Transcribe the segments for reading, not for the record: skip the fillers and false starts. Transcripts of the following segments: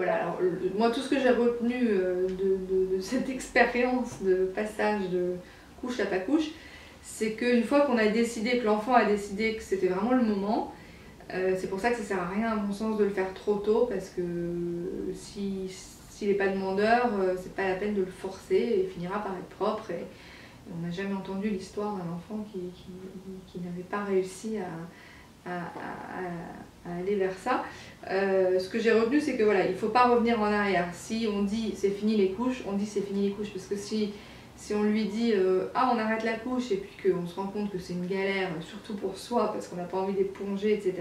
voilà, alors, moi tout ce que j'ai retenu de cette expérience de passage de couche à pas couche, c'est qu'une fois qu'on a décidé, que l'enfant a décidé que c'était vraiment le moment, c'est pour ça que ça sert à rien à mon sens de le faire trop tôt, parce que s'il n'est pas demandeur, c'est pas la peine de le forcer et il finira par être propre. Et on n'a jamais entendu l'histoire d'un enfant qui n'avait pas réussi à aller vers ça. Ce que j'ai retenu, c'est que voilà, il ne faut pas revenir en arrière. Si on dit c'est fini les couches, on dit c'est fini les couches, parce que si on lui dit ah on arrête la couche et puis qu'on se rend compte que c'est une galère, surtout pour soi parce qu'on n'a pas envie d'éponger, etc.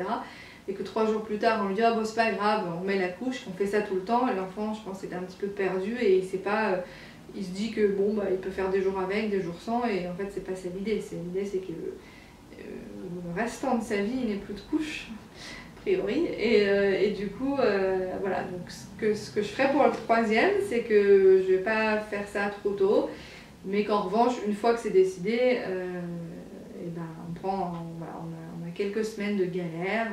Et que 3 jours plus tard on lui dit ah bon c'est pas grave, on met la couche, qu'on fait ça tout le temps, et l'enfant je pense est un petit peu perdu et il sait pas, il se dit que bon bah il peut faire des jours avec, des jours sans, et en fait c'est pas ça l'idée. L'idée c'est que le restant de sa vie il n'ait plus de couche a priori, et du coup voilà, donc ce que je ferai pour le 3e, c'est que je vais pas faire ça trop tôt, mais qu'en revanche, une fois que c'est décidé, et ben voilà, on a quelques semaines de galère,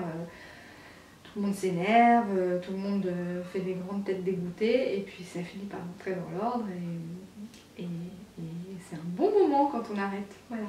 tout le monde s'énerve, tout le monde fait des grandes têtes dégoûtées, et puis ça finit par rentrer dans l'ordre, et c'est un bon moment quand on arrête. Voilà.